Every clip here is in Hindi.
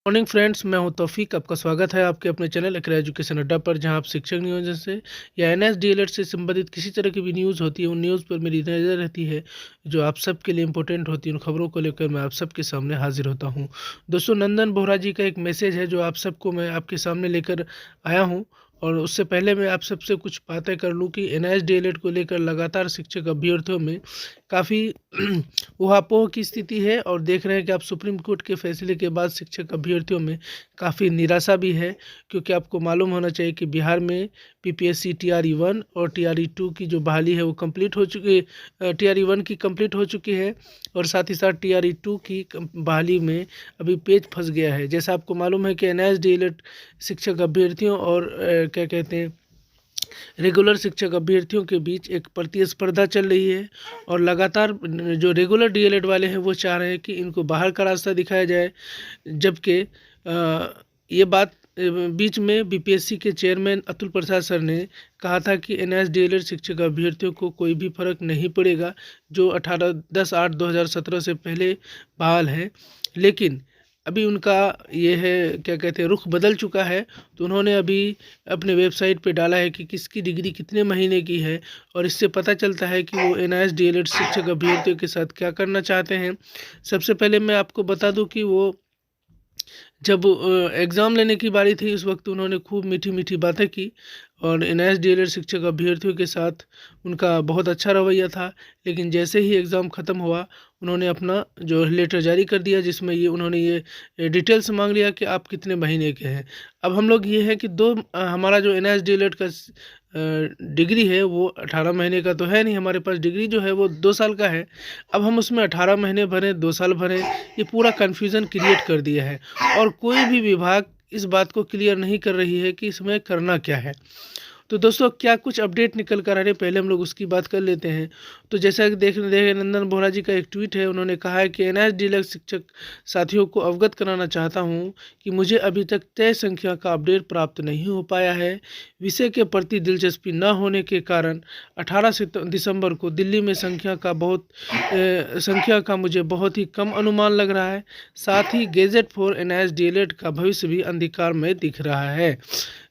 मॉर्निंग फ्रेंड्स, मैं हूं तौफीक। आपका स्वागत है आपके अपने चैनल इकरा एजुकेशन अड्डा पर, जहां आप शिक्षक नियोजन से या एनएस डीएलएड से संबंधित किसी तरह की भी न्यूज़ होती है, उन न्यूज़ पर मेरी नज़र रहती है जो आप सबके लिए इम्पोर्टेंट होती है। उन खबरों को लेकर मैं आप सबके सामने हाजिर होता हूं। दोस्तों, नंदन बोहरा जी का एक मैसेज है जो आप सबको मैं आपके सामने लेकर आया हूँ। और उससे पहले मैं आप सबसे कुछ बातें कर लूँ कि एनएस डीएलएड को लेकर लगातार शिक्षक अभ्यर्थियों में काफ़ी ऊहापोह की स्थिति है। और देख रहे हैं कि आप सुप्रीम कोर्ट के फैसले के बाद शिक्षक अभ्यर्थियों में काफ़ी निराशा भी है, क्योंकि आपको मालूम होना चाहिए कि बिहार में पीपीएससी टीआरई 1 और टीआरई 2 की जो बहाली है वो कंप्लीट हो चुकी है। टीआरई 1 की कंप्लीट हो चुकी है और साथ ही साथ टीआरई 2 की बहाली में अभी पेच फंस गया है। जैसा आपको मालूम है कि एनएस डीएलएड शिक्षक अभ्यर्थियों और क्या कहते हैं रेगुलर शिक्षक अभ्यर्थियों के बीच एक प्रतिस्पर्धा चल रही है। और लगातार जो रेगुलर डीएलएड वाले हैं वो चाह रहे हैं कि इनको बाहर का रास्ता दिखाया जाए, जबकि ये बात बीच में बीपीएससी के चेयरमैन अतुल प्रसाद सर ने कहा था कि एनएस डीएलएड शिक्षक अभ्यर्थियों को कोई भी फर्क नहीं पड़ेगा जो 10/8/2017 से पहले बहाल है। लेकिन अभी उनका ये है, क्या कहते हैं, रुख बदल चुका है। तो उन्होंने अभी अपने वेबसाइट पे डाला है कि किसकी डिग्री कितने महीने की है, और इससे पता चलता है कि वो एनआईएस डीएलएड शिक्षक अभ्यर्थियों के साथ क्या करना चाहते हैं। सबसे पहले मैं आपको बता दूं कि वो जब एग्ज़ाम लेने की बारी थी, उस वक्त उन्होंने खूब मीठी मीठी बातें की और एनआईएस डीएलएड शिक्षक अभ्यर्थियों के साथ उनका बहुत अच्छा रवैया था। लेकिन जैसे ही एग्ज़ाम ख़त्म हुआ, उन्होंने अपना जो लेटर जारी कर दिया, जिसमें ये उन्होंने ये डिटेल्स मांग लिया कि आप कितने महीने के हैं। अब हम लोग ये है कि हमारा जो एनआईएस डीएलएड का डिग्री है वो 18 महीने का तो है नहीं। हमारे पास डिग्री जो है वो 2 साल का है। अब हम उसमें 18 महीने भरें, 2 साल भरें, ये पूरा कन्फ्यूज़न क्रिएट कर दिया है। और कोई भी विभाग इस बात को क्लियर नहीं कर रही है कि इसमें करना क्या है। तो दोस्तों, क्या कुछ अपडेट निकल कर आ रहे हैं, पहले हम लोग उसकी बात कर लेते हैं। तो जैसा कि देख नंदन बोहरा जी का एक ट्वीट है। उन्होंने कहा है कि एनआईएस डीएलएड शिक्षक साथियों को अवगत कराना चाहता हूं कि मुझे अभी तक तय संख्या का अपडेट प्राप्त नहीं हो पाया है। विषय के प्रति दिलचस्पी न होने के कारण 18 दिसंबर को दिल्ली में संख्या का मुझे बहुत ही कम अनुमान लग रहा है। साथ ही गेजेट फॉर एनआईएस डीएलएड का भविष्य भी अंधकार में दिख रहा है।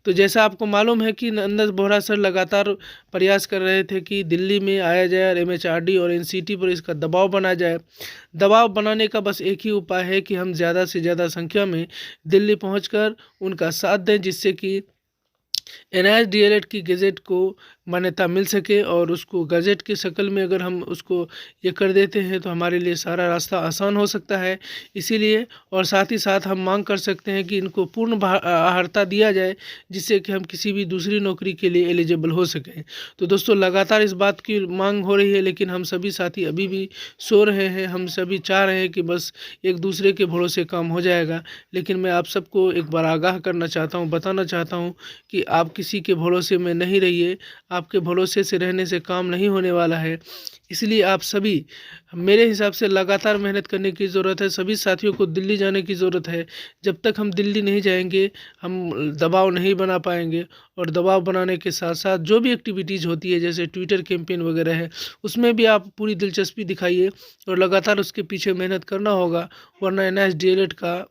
तो जैसा आपको मालूम है कि नंदन बोहरा सर लगातार प्रयास कर रहे थे कि दिल्ली में आया जाए और एमएचआरडी और एनसीटी पर इसका दबाव बनाया जाए। दबाव बनाने का बस एक ही उपाय है कि हम ज़्यादा से ज़्यादा संख्या में दिल्ली पहुंचकर उनका साथ दें, जिससे कि एनआईएस डीएलएड की गज़ेट को मान्यता मिल सके। और उसको गज़ेट की शक्ल में अगर हम उसको ये कर देते हैं तो हमारे लिए सारा रास्ता आसान हो सकता है। इसीलिए और साथ ही साथ हम मांग कर सकते हैं कि इनको पूर्ण अर्हता दिया जाए, जिससे कि हम किसी भी दूसरी नौकरी के लिए एलिजिबल हो सकें। तो दोस्तों, लगातार इस बात की मांग हो रही है, लेकिन हम सभी साथी अभी भी सो रहे हैं। हम सभी चाह रहे हैं कि बस एक दूसरे के भरोसे काम हो जाएगा। लेकिन मैं आप सबको एक बार आगाह करना चाहता हूँ, बताना चाहता हूँ कि आप किसी के भरोसे में नहीं रहिए। आपके भरोसे से रहने से काम नहीं होने वाला है। इसलिए आप सभी, मेरे हिसाब से लगातार मेहनत करने की ज़रूरत है। सभी साथियों को दिल्ली जाने की ज़रूरत है। जब तक हम दिल्ली नहीं जाएंगे, हम दबाव नहीं बना पाएंगे। और दबाव बनाने के साथ साथ जो भी एक्टिविटीज़ होती है, जैसे ट्विटर कैंपेन वगैरह है, उसमें भी आप पूरी दिलचस्पी दिखाइए और लगातार उसके पीछे मेहनत करना होगा। वरना एनआईएस डीएलएड का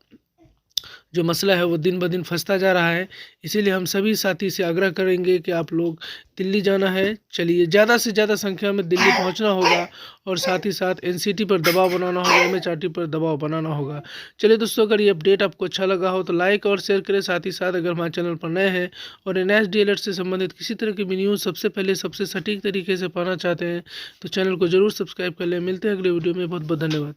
जो मसला है वो दिन ब दिन फंसता जा रहा है। इसीलिए हम सभी साथी से आग्रह करेंगे कि आप लोग दिल्ली जाना है, चलिए, ज़्यादा से ज़्यादा संख्या में दिल्ली पहुंचना होगा। और साथ ही साथ एनसीटी पर दबाव बनाना होगा, एमएचआरडी पर दबाव बनाना होगा। चलिए दोस्तों, अगर ये अपडेट आपको अच्छा लगा हो तो लाइक और शेयर करें। साथ ही साथ अगर हमारे चैनल पर नए हैं और एनआईएस डीएलएड से संबंधित किसी तरह की भी न्यूज़ सबसे पहले सबसे सटीक तरीके से पाना चाहते हैं तो चैनल को ज़रूर सब्सक्राइब कर लें। मिलते हैं अगले वीडियो में। बहुत बहुत धन्यवाद।